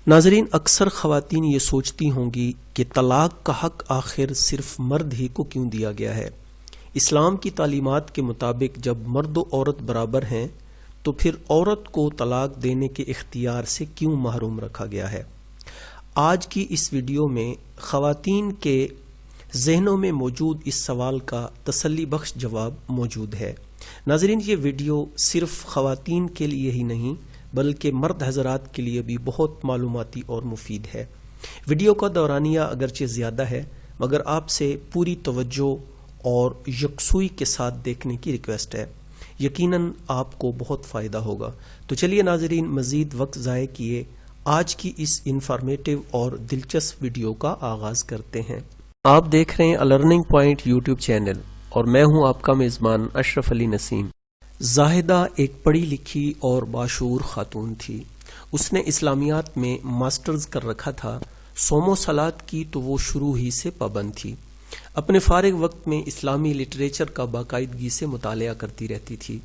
ناظرین، اکثر خواتین یہ سوچتی ہوں گی کہ طلاق کا حق آخر صرف مرد ہی کو کیوں دیا گیا ہے؟ اسلام کی تعلیمات کے مطابق جب مرد و عورت برابر ہیں تو پھر عورت کو طلاق دینے کے اختیار سے کیوں محروم رکھا گیا ہے؟ آج کی اس ویڈیو میں خواتین کے ذہنوں میں موجود اس سوال کا تسلی بخش جواب موجود ہے۔ ناظرین، یہ ویڈیو صرف خواتین کے لیے ہی نہیں بلکہ مرد حضرات کے لیے بھی بہت معلوماتی اور مفید ہے۔ ویڈیو کا دورانیہ اگرچہ زیادہ ہے مگر آپ سے پوری توجہ اور یکسوئی کے ساتھ دیکھنے کی ریکویسٹ ہے۔ یقیناً آپ کو بہت فائدہ ہوگا۔ تو چلیے ناظرین، مزید وقت ضائع کیے آج کی اس انفارمیٹیو اور دلچسپ ویڈیو کا آغاز کرتے ہیں۔ آپ دیکھ رہے ہیں لرننگ پوائنٹ یوٹیوب چینل اور میں ہوں آپ کا میزبان اشرف علی نسیم۔ زاہدہ ایک پڑھی لکھی اور باشعور خاتون تھی۔ اس نے اسلامیات میں ماسٹرز کر رکھا تھا۔ صوم و صلات کی تو وہ شروع ہی سے پابند تھی۔ اپنے فارغ وقت میں اسلامی لٹریچر کا باقاعدگی سے مطالعہ کرتی رہتی تھی۔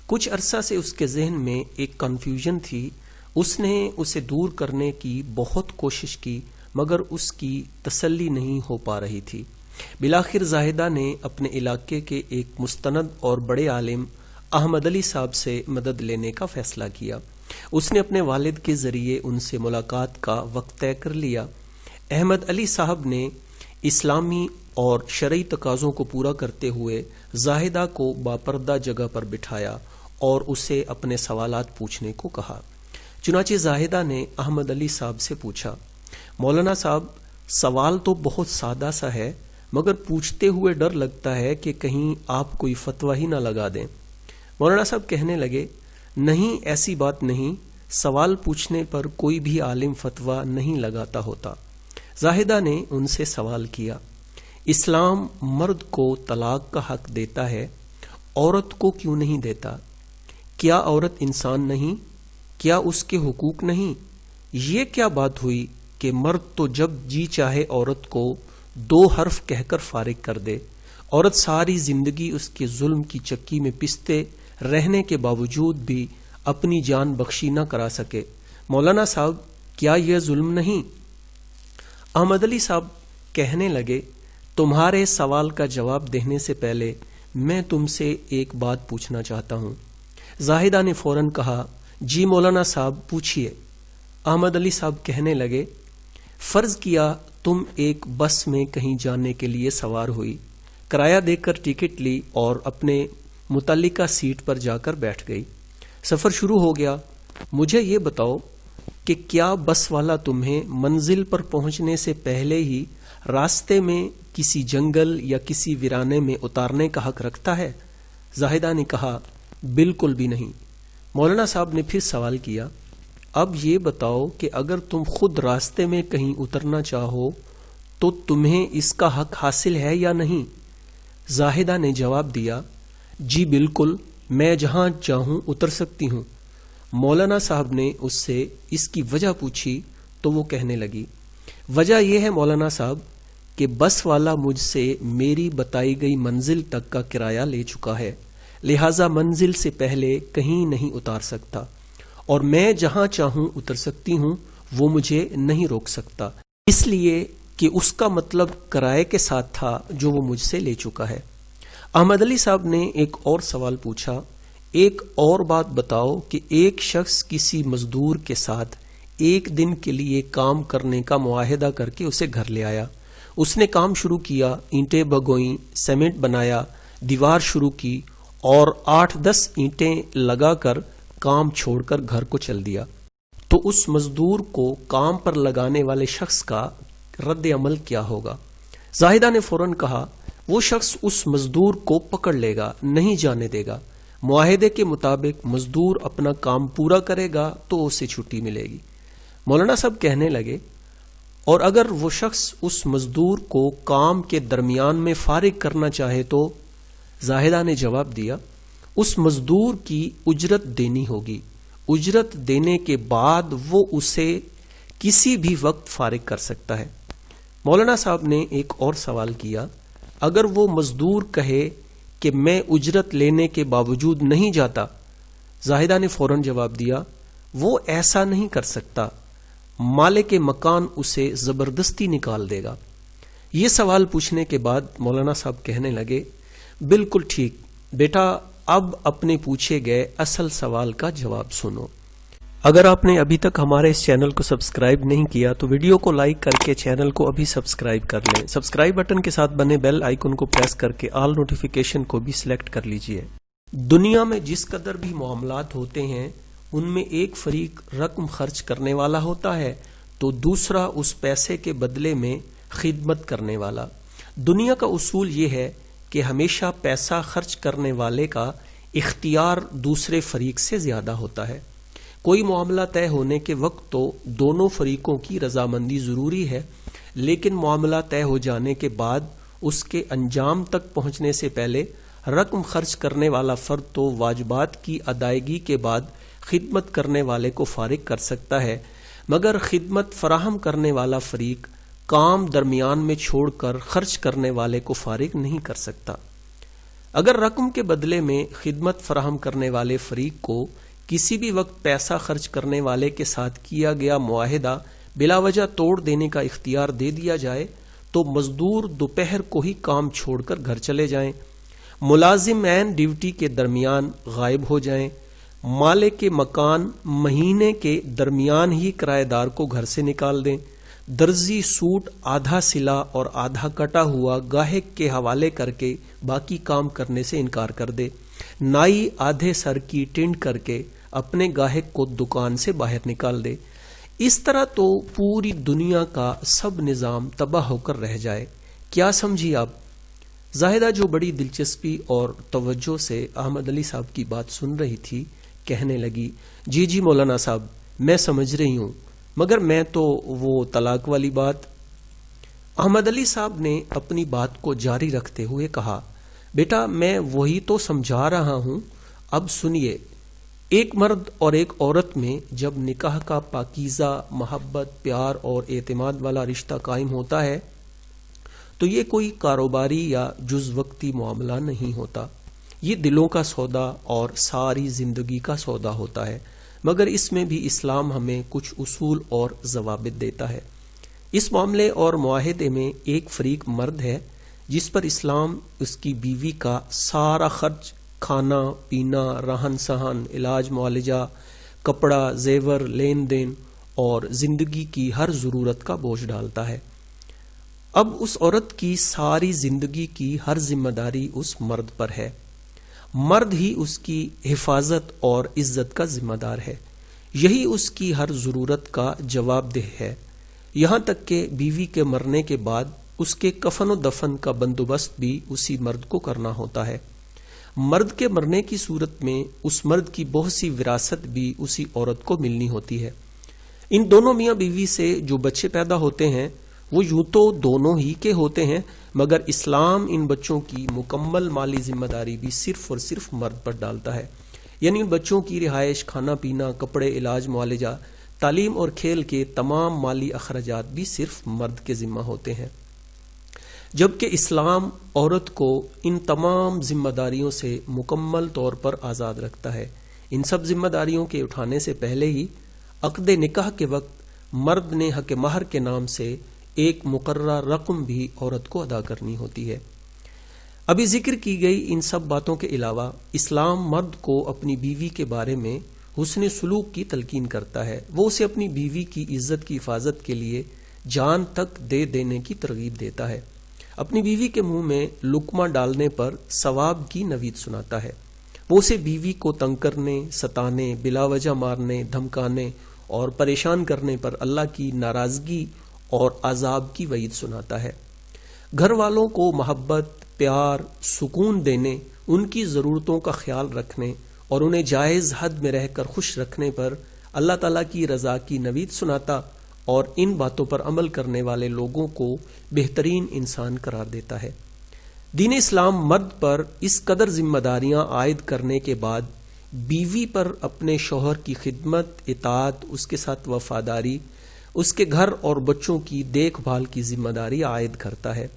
کچھ عرصہ سے اس کے ذہن میں ایک کنفیوژن تھی۔ اس نے اسے دور کرنے کی بہت کوشش کی مگر اس کی تسلی نہیں ہو پا رہی تھی۔ بالآخر زاہدہ نے اپنے علاقے کے ایک مستند اور بڑے عالم احمد علی صاحب سے مدد لینے کا فیصلہ کیا۔ اس نے اپنے والد کے ذریعے ان سے ملاقات کا وقت طے کر لیا۔ احمد علی صاحب نے اسلامی اور شرعی تقاضوں کو پورا کرتے ہوئے زاہدہ کو باپردہ جگہ پر بٹھایا اور اسے اپنے سوالات پوچھنے کو کہا۔ چنانچہ زاہدہ نے احمد علی صاحب سے پوچھا، مولانا صاحب، سوال تو بہت سادہ سا ہے مگر پوچھتے ہوئے ڈر لگتا ہے کہ کہیں آپ کوئی فتویٰ ہی نہ لگا دیں۔ مولانا صاحب کہنے لگے، نہیں، ایسی بات نہیں، سوال پوچھنے پر کوئی بھی عالم فتویٰ نہیں لگاتا ہوتا۔ زاہدہ نے ان سے سوال کیا، اسلام مرد کو طلاق کا حق دیتا ہے، عورت کو کیوں نہیں دیتا؟ کیا عورت انسان نہیں؟ کیا اس کے حقوق نہیں؟ یہ کیا بات ہوئی کہ مرد تو جب جی چاہے عورت کو 2 حرف کہہ کر فارغ کر دے، عورت ساری زندگی اس کے ظلم کی چکی میں پستے رہنے کے باوجود بھی اپنی جان بخشی نہ کرا سکے؟ مولانا صاحب، کیا یہ ظلم نہیں؟ احمد علی صاحب کہنے لگے، تمہارے سوال کا جواب دینے سے پہلے میں تم سے ایک بات پوچھنا چاہتا ہوں۔ زاہدہ نے فوراً کہا، جی مولانا صاحب، پوچھئے۔ احمد علی صاحب کہنے لگے، فرض کیا تم ایک بس میں کہیں جانے کے لیے سوار ہوئی، کرایہ دے کر ٹکٹ لی اور اپنے متعلقہ سیٹ پر جا کر بیٹھ گئی۔ سفر شروع ہو گیا۔ مجھے یہ بتاؤ کہ کیا بس والا تمہیں منزل پر پہنچنے سے پہلے ہی راستے میں کسی جنگل یا کسی ویرانے میں اتارنے کا حق رکھتا ہے؟ زاہدہ نے کہا، بالکل بھی نہیں۔ مولانا صاحب نے پھر سوال کیا، اب یہ بتاؤ کہ اگر تم خود راستے میں کہیں اترنا چاہو تو تمہیں اس کا حق حاصل ہے یا نہیں؟ زاہدہ نے جواب دیا، جی بالکل، میں جہاں چاہوں اتر سکتی ہوں۔ مولانا صاحب نے اس سے اس کی وجہ پوچھی تو وہ کہنے لگی، وجہ یہ ہے مولانا صاحب کہ بس والا مجھ سے میری بتائی گئی منزل تک کا کرایہ لے چکا ہے، لہٰذا منزل سے پہلے کہیں نہیں اتار سکتا، اور میں جہاں چاہوں اتر سکتی ہوں، وہ مجھے نہیں روک سکتا، اس لیے کہ اس کا مطلب کرائے کے ساتھ تھا جو وہ مجھ سے لے چکا ہے۔ احمد علی صاحب نے ایک اور سوال پوچھا، ایک اور بات بتاؤ کہ ایک شخص کسی مزدور کے ساتھ 1 دن کے لیے کام کرنے کا معاہدہ کر کے اسے گھر لے آیا۔ اس نے کام شروع کیا، اینٹیں بگوئیں، سیمنٹ بنایا، دیوار شروع کی اور 8-10 اینٹیں لگا کر کام چھوڑ کر گھر کو چل دیا، تو اس مزدور کو کام پر لگانے والے شخص کا رد عمل کیا ہوگا؟ زاہدہ نے فوراً کہا، وہ شخص اس مزدور کو پکڑ لے گا، نہیں جانے دے گا۔ معاہدے کے مطابق مزدور اپنا کام پورا کرے گا تو اسے چھٹی ملے گی۔ مولانا صاحب کہنے لگے، اور اگر وہ شخص اس مزدور کو کام کے درمیان میں فارغ کرنا چاہے تو؟ زاہدہ نے جواب دیا، اس مزدور کی اجرت دینی ہوگی، اجرت دینے کے بعد وہ اسے کسی بھی وقت فارغ کر سکتا ہے۔ مولانا صاحب نے ایک اور سوال کیا، اگر وہ مزدور کہے کہ میں اجرت لینے کے باوجود نہیں جاتا؟ زاہدہ نے فوراً جواب دیا، وہ ایسا نہیں کر سکتا، مالک مکان اسے زبردستی نکال دے گا؟ یہ سوال پوچھنے کے بعد مولانا صاحب کہنے لگے، بالکل ٹھیک بیٹا، اب اپنے پوچھے گئے اصل سوال کا جواب سنو۔ اگر آپ نے ابھی تک ہمارے اس چینل کو سبسکرائب نہیں کیا تو ویڈیو کو لائک کر کے چینل کو ابھی سبسکرائب کر لیں۔ سبسکرائب بٹن کے ساتھ بنے بیل آئیکن کو پریس کر کے آل نوٹیفیکیشن کو بھی سلیکٹ کر لیجئے۔ دنیا میں جس قدر بھی معاملات ہوتے ہیں ان میں ایک فریق رقم خرچ کرنے والا ہوتا ہے تو دوسرا اس پیسے کے بدلے میں خدمت کرنے والا۔ دنیا کا اصول یہ ہے کہ ہمیشہ پیسہ خرچ کرنے والے کا اختیار دوسرے فریق سے زیادہ ہوتا ہے۔ کوئی معاملہ طے ہونے کے وقت تو دونوں فریقوں کی رضامندی ضروری ہے، لیکن معاملہ طے ہو جانے کے بعد اس کے انجام تک پہنچنے سے پہلے رقم خرچ کرنے والا فرد تو واجبات کی ادائیگی کے بعد خدمت کرنے والے کو فارغ کر سکتا ہے، مگر خدمت فراہم کرنے والا فریق کام درمیان میں چھوڑ کر خرچ کرنے والے کو فارغ نہیں کر سکتا۔ اگر رقم کے بدلے میں خدمت فراہم کرنے والے فریق کو کسی بھی وقت پیسہ خرچ کرنے والے کے ساتھ کیا گیا معاہدہ بلا وجہ توڑ دینے کا اختیار دے دیا جائے تو مزدور دوپہر کو ہی کام چھوڑ کر گھر چلے جائیں، ملازم عین ڈیوٹی کے درمیان غائب ہو جائیں، مالک کے مکان مہینے کے درمیان ہی کرایہ دار کو گھر سے نکال دیں، درزی سوٹ آدھا سلا اور آدھا کٹا ہوا گاہک کے حوالے کر کے باقی کام کرنے سے انکار کر دے، نائی آدھے سر کی ٹینڈ کر کے اپنے گاہک کو دکان سے باہر نکال دے۔ اس طرح تو پوری دنیا کا سب نظام تباہ ہو کر رہ جائے۔ کیا سمجھی آپ؟ زاہدہ جو بڑی دلچسپی اور توجہ سے احمد علی صاحب کی بات سن رہی تھی کہنے لگی، جی مولانا صاحب میں سمجھ رہی ہوں، مگر میں تو وہ طلاق والی بات۔ احمد علی صاحب نے اپنی بات کو جاری رکھتے ہوئے کہا، بیٹا میں وہی تو سمجھا رہا ہوں، اب سنیے۔ ایک مرد اور ایک عورت میں جب نکاح کا پاکیزہ محبت، پیار اور اعتماد والا رشتہ قائم ہوتا ہے تو یہ کوئی کاروباری یا جز وقتی معاملہ نہیں ہوتا، یہ دلوں کا سودا اور ساری زندگی کا سودا ہوتا ہے، مگر اس میں بھی اسلام ہمیں کچھ اصول اور ضوابط دیتا ہے۔ اس معاملے اور معاہدے میں ایک فریق مرد ہے جس پر اسلام اس کی بیوی کا سارا خرچ، کھانا پینا، رہن سہن، علاج معالجہ، کپڑا، زیور، لین دین اور زندگی کی ہر ضرورت کا بوجھ ڈالتا ہے۔ اب اس عورت کی ساری زندگی کی ہر ذمہ داری اس مرد پر ہے، مرد ہی اس کی حفاظت اور عزت کا ذمہ دار ہے، یہی اس کی ہر ضرورت کا جواب دہ ہے، یہاں تک کہ بیوی کے مرنے کے بعد اس کے کفن و دفن کا بندوبست بھی اسی مرد کو کرنا ہوتا ہے۔ مرد کے مرنے کی صورت میں اس مرد کی بہت سی وراثت بھی اسی عورت کو ملنی ہوتی ہے۔ ان دونوں میاں بیوی سے جو بچے پیدا ہوتے ہیں وہ یوں تو دونوں ہی کے ہوتے ہیں، مگر اسلام ان بچوں کی مکمل مالی ذمہ داری بھی صرف اور صرف مرد پر ڈالتا ہے، یعنی ان بچوں کی رہائش، کھانا پینا، کپڑے، علاج معالجہ، تعلیم اور کھیل کے تمام مالی اخراجات بھی صرف مرد کے ذمہ ہوتے ہیں، جبکہ اسلام عورت کو ان تمام ذمہ داریوں سے مکمل طور پر آزاد رکھتا ہے۔ ان سب ذمہ داریوں کے اٹھانے سے پہلے ہی عقد نکاح کے وقت مرد نے حق مہر کے نام سے ایک مقررہ رقم بھی عورت کو ادا کرنی ہوتی ہے۔ ابھی ذکر کی گئی ان سب باتوں کے علاوہ اسلام مرد کو اپنی بیوی کے بارے میں حسن سلوک کی تلقین کرتا ہے، وہ اسے اپنی بیوی کی عزت کی حفاظت کے لیے جان تک دے دینے کی ترغیب دیتا ہے، اپنی بیوی کے منہ میں لقمہ ڈالنے پر ثواب کی نوید سناتا ہے، وہ اسے بیوی کو تنگ کرنے، ستانے، بلا وجہ مارنے، دھمکانے اور پریشان کرنے پر اللہ کی ناراضگی اور عذاب کی وعید سناتا ہے۔ گھر والوں کو محبت، پیار، سکون دینے، ان کی ضرورتوں کا خیال رکھنے اور انہیں جائز حد میں رہ کر خوش رکھنے پر اللہ تعالیٰ کی رضا کی نوید سناتا اور ان باتوں پر عمل کرنے والے لوگوں کو بہترین انسان قرار دیتا ہے۔ دین اسلام مرد پر اس قدر ذمہ داریاں عائد کرنے کے بعد بیوی پر اپنے شوہر کی خدمت، اطاعت، اس کے ساتھ وفاداری، اس کے گھر اور بچوں کی دیکھ بھال کی ذمہ داری عائد کرتا ہے۔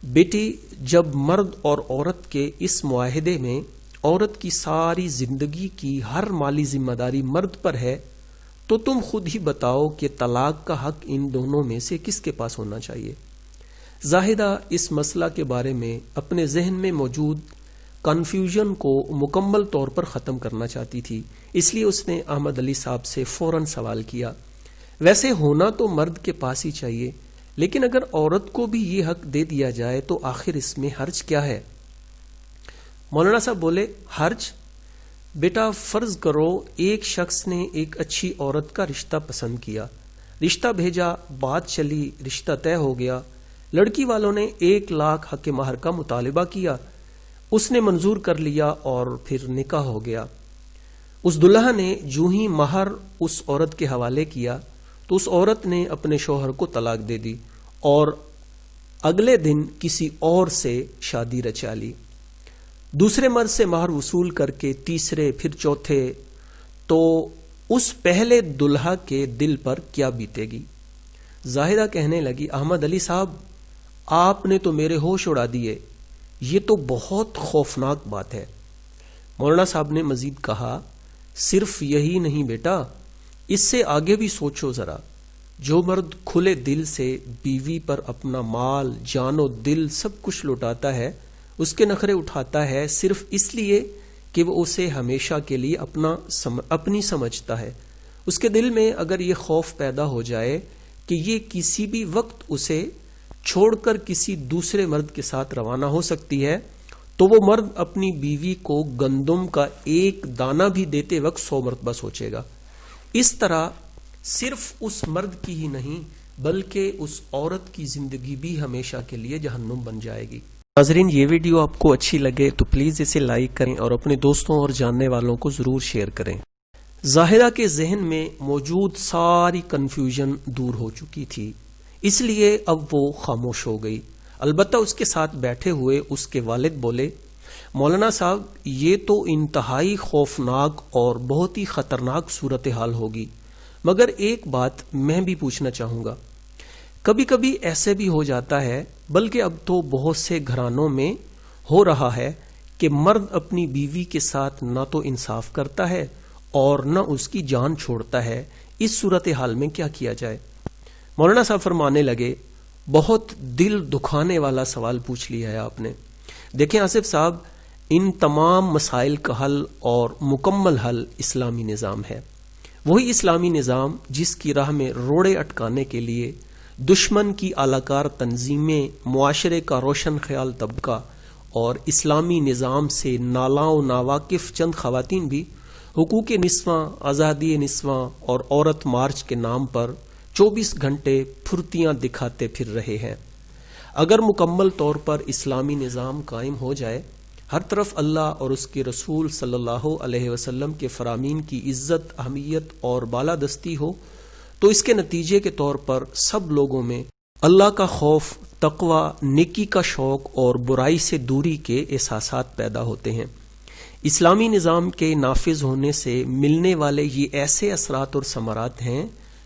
بیٹی، جب مرد اور عورت کے اس معاہدے میں عورت کی ساری زندگی کی ہر مالی ذمہ داری مرد پر ہے تو تم خود ہی بتاؤ کہ طلاق کا حق ان دونوں میں سے کس کے پاس ہونا چاہیے۔ زاہدہ اس مسئلہ کے بارے میں اپنے ذہن میں موجود کنفیوژن کو مکمل طور پر ختم کرنا چاہتی تھی، اس لیے اس نے احمد علی صاحب سے فوراً سوال کیا، ویسے ہونا تو مرد کے پاس ہی چاہیے، لیکن اگر عورت کو بھی یہ حق دے دیا جائے تو آخر اس میں حرج کیا ہے؟ مولانا صاحب بولے، حرج؟ بیٹا فرض کرو ایک شخص نے ایک اچھی عورت کا رشتہ پسند کیا، رشتہ بھیجا، بات چلی، رشتہ طے ہو گیا، لڑکی والوں نے 1,00,000 حق مہر کا مطالبہ کیا، اس نے منظور کر لیا اور پھر نکاح ہو گیا۔ اس دلہا نے جو ہی مہر اس عورت کے حوالے کیا تو اس عورت نے اپنے شوہر کو طلاق دے دی اور اگلے دن کسی اور سے شادی رچا لی، دوسرے مرد سے مہر وصول کر کے تیسرے پھر چوتھے، تو اس پہلے دلہا کے دل پر کیا بیتے گی؟ زاہدہ کہنے لگی، احمد علی صاحب آپ نے تو میرے ہوش اڑا دیے، یہ تو بہت خوفناک بات ہے۔ مولانا صاحب نے مزید کہا، صرف یہی نہیں بیٹا، اس سے آگے بھی سوچو ذرا، جو مرد کھلے دل سے بیوی پر اپنا مال، جان و دل سب کچھ لوٹاتا ہے، اس کے نخرے اٹھاتا ہے صرف اس لیے کہ وہ اسے ہمیشہ کے لیے اپنی سمجھتا ہے، اس کے دل میں اگر یہ خوف پیدا ہو جائے کہ یہ کسی بھی وقت اسے چھوڑ کر کسی دوسرے مرد کے ساتھ روانہ ہو سکتی ہے، تو وہ مرد اپنی بیوی کو گندم کا ایک دانہ بھی دیتے وقت 100 مرتبہ سوچے گا۔ اس طرح صرف اس مرد کی ہی نہیں بلکہ اس عورت کی زندگی بھی ہمیشہ کے لیے جہنم بن جائے گی۔ ناظرین، یہ ویڈیو آپ کو اچھی لگے تو پلیز اسے لائک کریں اور اپنے دوستوں اور جاننے والوں کو ضرور شیئر کریں۔ زاہدہ کے ذہن میں موجود ساری کنفیوژن دور ہو چکی تھی، اس لیے اب وہ خاموش ہو گئی۔ البتہ اس کے ساتھ بیٹھے ہوئے اس کے والد بولے، مولانا صاحب یہ تو انتہائی خوفناک اور بہت ہی خطرناک صورتحال ہوگی، مگر ایک بات میں بھی پوچھنا چاہوں گا، کبھی کبھی ایسے بھی ہو جاتا ہے، بلکہ اب تو بہت سے گھرانوں میں ہو رہا ہے کہ مرد اپنی بیوی کے ساتھ نہ تو انصاف کرتا ہے اور نہ اس کی جان چھوڑتا ہے، اس صورتحال میں کیا کیا جائے؟ مولانا صاحب فرمانے لگے، بہت دل دکھانے والا سوال پوچھ لیا ہے آپ نے۔ دیکھیں آصف صاحب، ان تمام مسائل کا حل اور مکمل حل اسلامی نظام ہے، وہی اسلامی نظام جس کی راہ میں روڑے اٹکانے کے لیے دشمن کی اعلی کار تنظیمیں، معاشرے کا روشن خیال طبقہ اور اسلامی نظام سے نالاں و ناواقف چند خواتین بھی حقوق نسواں، آزادی نسواں اور عورت مارچ کے نام پر 24 گھنٹے پھرتیاں دکھاتے پھر رہے ہیں۔ اگر مکمل طور پر اسلامی نظام قائم ہو جائے، ہر طرف اللہ اور اس کے رسول صلی اللہ علیہ وسلم کے فرامین کی عزت، اہمیت اور بالادستی ہو، تو اس کے نتیجے کے طور پر سب لوگوں میں اللہ کا خوف، تقوی، نیکی کا شوق اور برائی سے دوری کے احساسات پیدا ہوتے ہیں۔ اسلامی نظام کے نافذ ہونے سے ملنے والے یہ ایسے اثرات اور ثمرات ہیں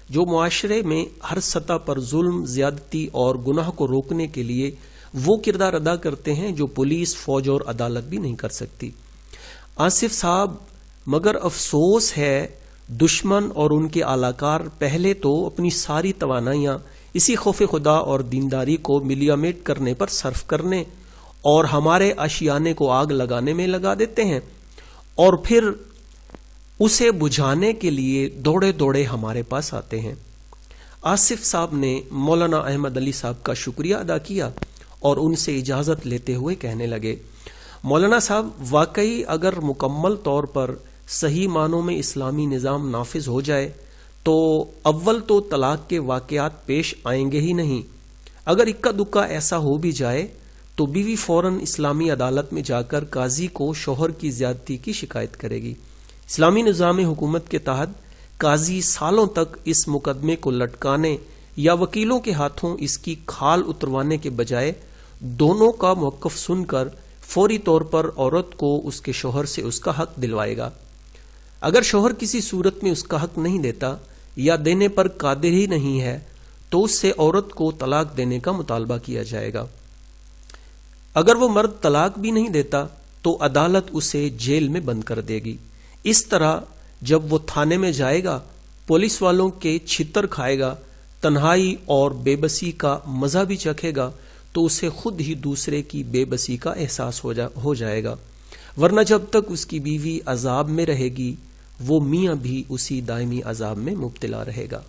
جو معاشرے میں ہر سطح پر ظلم، زیادتی اور گناہ کو روکنے کے لیے وہ کردار ادا کرتے ہیں جو پولیس، فوج اور عدالت بھی نہیں کر سکتی۔ آصف صاحب، مگر افسوس ہے دشمن اور ان کے اعلی کار پہلے تو اپنی ساری توانائیاں اسی خوف خدا اور دینداری کو ملیامیٹ کرنے پر صرف کرنے اور ہمارے آشیانے کو آگ لگانے میں لگا دیتے ہیں، اور پھر اسے بجھانے کے لیے دوڑے دوڑے ہمارے پاس آتے ہیں۔ آصف صاحب نے مولانا احمد علی صاحب کا شکریہ ادا کیا اور ان سے اجازت لیتے ہوئے کہنے لگے، مولانا صاحب واقعی اگر مکمل طور پر صحیح معنوں میں اسلامی نظام نافذ ہو جائے تو اول تو طلاق کے واقعات پیش آئیں گے ہی نہیں، اگر اکا دکا ایسا ہو بھی جائے تو بیوی فوراً اسلامی عدالت میں جا کر قاضی کو شوہر کی زیادتی کی شکایت کرے گی۔ اسلامی نظام حکومت کے تحت قاضی سالوں تک اس مقدمے کو لٹکانے یا وکیلوں کے ہاتھوں اس کی کھال اتروانے کے بجائے دونوں کا موقف سن کر فوری طور پر عورت کو اس کے شوہر سے اس کا حق دلوائے گا۔ اگر شوہر کسی صورت میں اس کا حق نہیں دیتا یا دینے پر قادر ہی نہیں ہے تو اس سے عورت کو طلاق دینے کا مطالبہ کیا جائے گا۔ اگر وہ مرد طلاق بھی نہیں دیتا تو عدالت اسے جیل میں بند کر دے گی۔ اس طرح جب وہ تھانے میں جائے گا پولیس والوں کے چھتر کھائے گا، تنہائی اور بے بسی کا مزہ بھی چکھے گا تو اسے خود ہی دوسرے کی بے بسی کا احساس ہو جائے گا، ورنہ جب تک اس کی بیوی عذاب میں رہے گی وہ میاں بھی اسی دائمی عذاب میں مبتلا رہے گا۔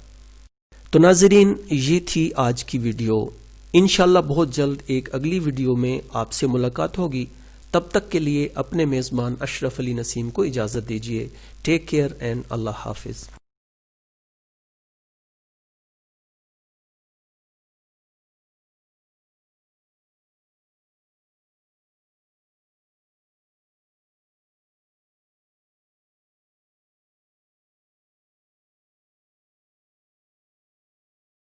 تو ناظرین، یہ تھی آج کی ویڈیو۔ انشاءاللہ بہت جلد ایک اگلی ویڈیو میں آپ سے ملاقات ہوگی۔ تب تک کے لیے اپنے میزبان اشرف علی نسیم کو اجازت دیجیے۔ ٹیک کیئر اینڈ اللہ حافظ۔